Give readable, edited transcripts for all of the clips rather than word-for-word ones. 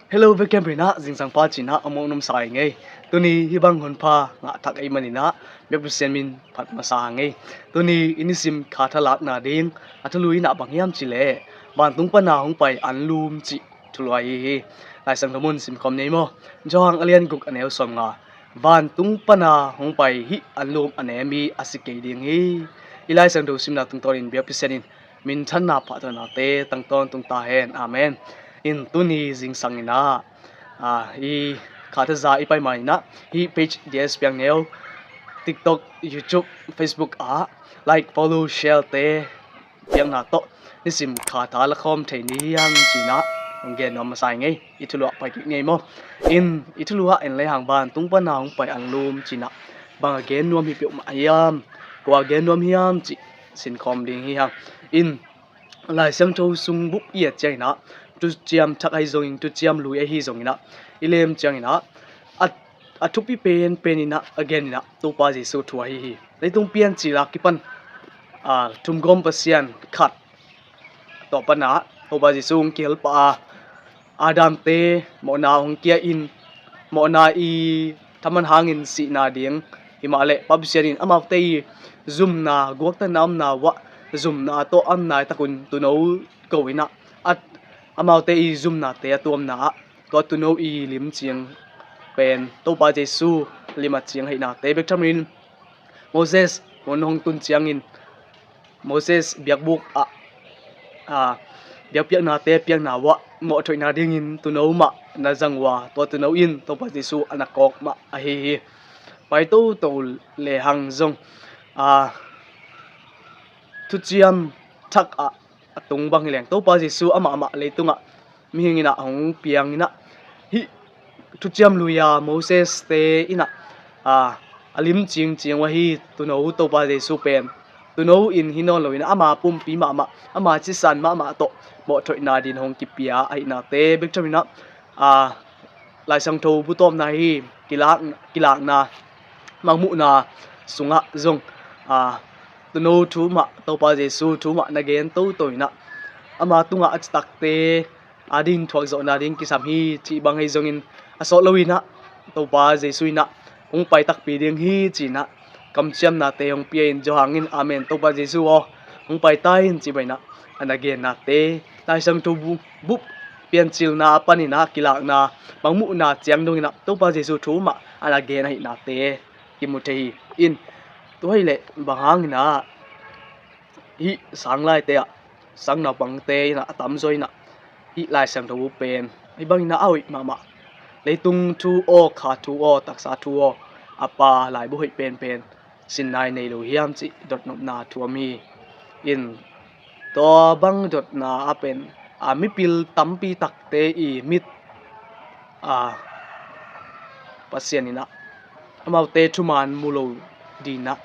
Hello welcome rina jingsang pa china among num sai ngai tuni hibang hon pha nga thak ai manina represent min phat ma sa ngai tuni inisim kha thalak na ding athlui na bangyam chile ban tung pa na hong pai anlum chi thulai hi lai sang thamun sim khom nei mo jong alian guk anel som nga ban tung pa na hong pai hi anlum anemi asike ding hi ilai sang do sim na tung torin represent in min than na pha na te tang ton tung ta hen amen in tuni jingsang ina i khata za ipai mai na hi page ds piang neo TikTok YouTube Facebook like follow share te piang na to nisim khata la khom thei ni yang china ngen no ma sai ngai itulua pai ki ngai mo in itulua en le hang ban tung pa na hong pai an lum china bang again nuam hi pe ma ayam ko again nuam hiam chi sin khom ding hi hang in lai sang tho sung buk ye chai na tu chiam thak ai zong tu chiam lui ai hi zong ina ilem chang ina at thupi pen ina again ina to pa ji so thua hi leitung pian chi la ki pan thum gom pasian khat to pana to pa ji sung kel pa adam te mo na hong kia in mo na i thaman hangin si na ding himale pabsianin amaw te zoom na guak ta nam na wa zoom na to am na takun tu no ko ina at amaw te i zoom na te atom na to tu no i lim chiang pen to pa jesu lima chiang hai na te bek thamin Moses mon hong tun chiang in Moses biak buk biak piak na te piak na wa mo thoi na ding in tu no ma na jangwa to tu no in to pa jesu anakok ma a hi pai to le hang zong tu chiam thak atung bang hileng to pa jesu ama leitunga mi hingina hong piang ina hi tu chiam luya Moses te ina alim ching wa hi tu no to pa jesu pen tu no in hinon loina ama pum pi ma ama chi san ma to mo thoi na din hong ki pia ai na te bek thamina lai sang tho bu tom na hi kilak na mangmu na sunga zong tu no thu ma to pa jesu thu ma na gen to toina ama tunga atstak te adin thuak zo na ding kisam hi chi bang hai zong in aso loina to pa jesu ina ong pai tak pi ding hi china kam chiam na te hong pia in jo hangin amen to pa jesu ong pai tai in chi baina an again na te tai sang to bu pian chil na panina kilak na mangmu na chiang dong ina to pa jesu thu ma an again hai na te kimuthei in to hai le bahang na hi sang lai te sang na bang te na tam zoi na hi lai sang tho pen hi bang na awi ma leitung thu o kha thu o taksa thu o apa lai bu hoi pen sin nai nei lo hiam chi dot nop na thu mi in to bang dot na apen mi pil tampi tak te i mit pasianina amau te thuman mulo dina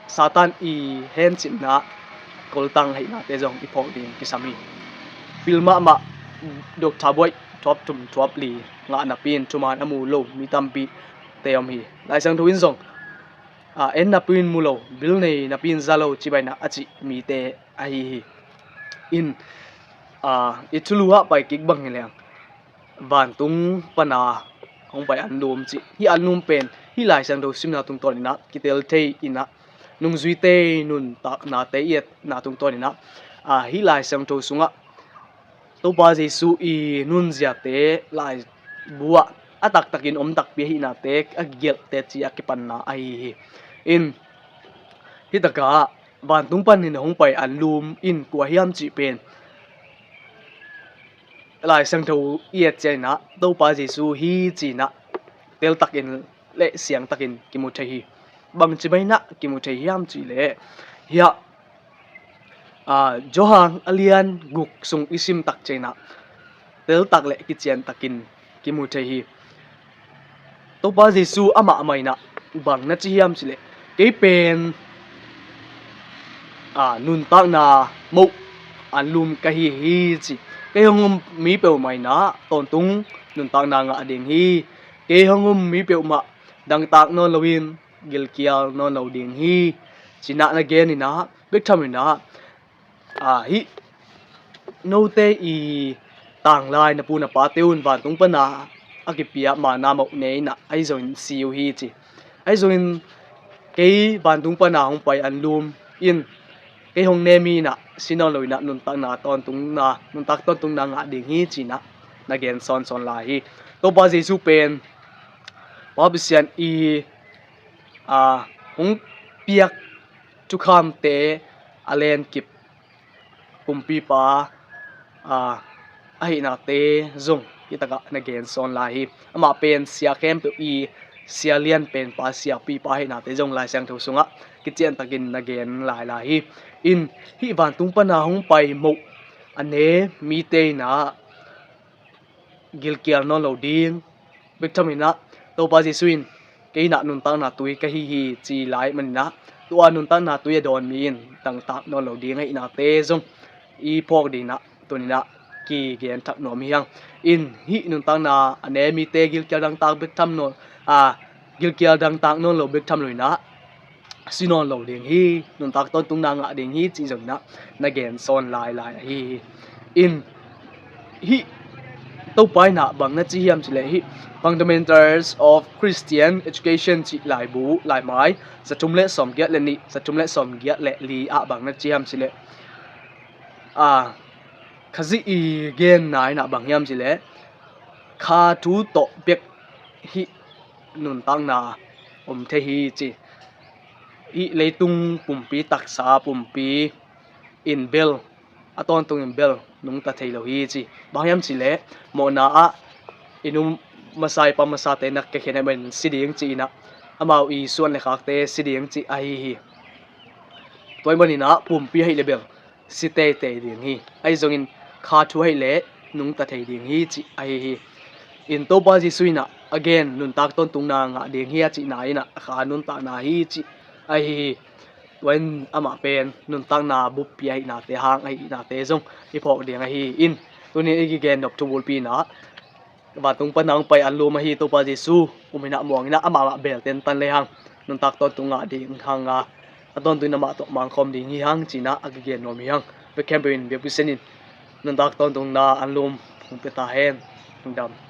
Satan i hen chim na koltang hai na te jong i phok ding kisami pilma ma dok thaboi top tum top li nga na pin thuman amu lo mi tampi teom hi lai sang thuin jong en na pin mulo bil nei na pin zalo chibaina achi mi te ai in itulua pai kik bang hilang van tung pana hong pai andom chi hi anum pen hi lai sang do simna tung tonina kitel thei ina nung zui te nun tak na te yet na tung tonina hi lai sang tho sunga to pa jesu i nun zia te lai buwa atak takin om tak pi hi na te agel te chi akipan na ai in hi taka van tung pan hin hong pai anlum in kwa hiam chi pen lai sang tho yet chena to pa jesu hi china tel takin le siang takin kimuthei bang chibaina kimuthei hiam chi le hia johang alian guk sung isim tak chena tel tak le ki chen takin kimuthei to pa jesu ama maina bang na chi hiam chi le ke pen nun tak na mo anlum ka hi chi ke hongum mi pe mai na ton tung nun tak na nga ading hi ke hongum mi pe ma dang tak no lowin gil kial no no ding hi china na gen ina bek thamina hi no te i ต่างลายนะปูนะปาเตอุนวันตุงปนาอากิปียมานามาเนนะไอโซนซิวฮีจิไอโซนเกยวันตุงปนาหงไปอันลุมอินเกยหงเนมีนะสินอลอยนะนุนตักนาตอนตุงนานุนตักตอนตุงนางะดิงฮีจินะนะเกนซอนลายฮีตัวบาซิซูเป็นว่าบิเซียนหงเปียกจุคามเตอเลนกิบปุ่มปีปาไอนาเตซงอิตากะนะเกนซอนลายฮีอามาเป็นเสียเข้มตัวเสียเลียนเป็นปาเสียปีปาให้นาเตซงลายเสียงทุสุงะกิเจียนตะกินนะเกนลายฮีอินฮีวันตุงปนาหงไปมุอันเนมีเตนะกิลเกียร์นอนโลดิงเบกทำให้นะตัวบาซิสวินเกยนะนุนตังนาตุยกะฮีจีไลมันนะตัวนุนตังนาตุยโดนมีนต่างๆนอนโลดิงให้นาเตซงอีพอกดีนะตัวนี้นะกีเกนทักหนอมียังอินฮีนุนตังนาอันเนมีเตกิลเกียร์ต่างๆเบกทำนนกิลเกียร์ต่างๆนอนโลเบกทำเลยนะสินอนโลดิงฮีนุนตักต้นตุงนางะดิงฮีจีจงนะเกนซอนลายฮีอินฮีตัวไปนะบางนัดจียมสิเลยฮี Fundamentals of Christian Education จิหลายบูหลายไม้สะทุมเละสมเกียรเลนี่สะทุมเละสมเกียรเลลีบางนัดจียมสิเลยขจิอีเกนนายนะบางยามสิเลยคาทูโตเบกฮีนุนตังนาเทฮีจีฮีเลยตุงปุ่มปีตักษาปุ่มปีอินเบลตอนตุงอินเบลนุงตะเทโลฮีจีบางยามสิเลยโมนาอินุมาใส่ปามาซาเตนักเกเขนเป็นสิดีงจีนะอามาอีส่วนเลขาเตสิดีงจีไอฮีตัวมันนี่นะปุ่มปีให้เลเบลสิเตดีงฮีไอจงอินคาทูให้เลนุงตะเทดีงฮีจีไอฮีอินโตบาจิสุยนะ again นุนตักต้นตุงนางะดีงฮีจีนายนะขานุนตานาฮีจีไอฮีวันอามาเป็นนุนตักนาบุปปีให้นาเตหางไอนาเตจงอีพอกดีงไอฮีอินตัวนี้อีกเกนดอกทูบุลปีนะว่าตุงปนังไปอันลูมาฮีตัวปาจิสูมินะมองนะอามาเบลเต็นตันเลยหังนุนตักต้นตุงะดีหังต้นตุงนามาตกมังคอมดีฮีหังจีนะอักเกนโนมีหังไปแคมเปญเบียบพิเศษนุนตักต้นตุงนาอันลูมคงเป็นตาเฮนดำ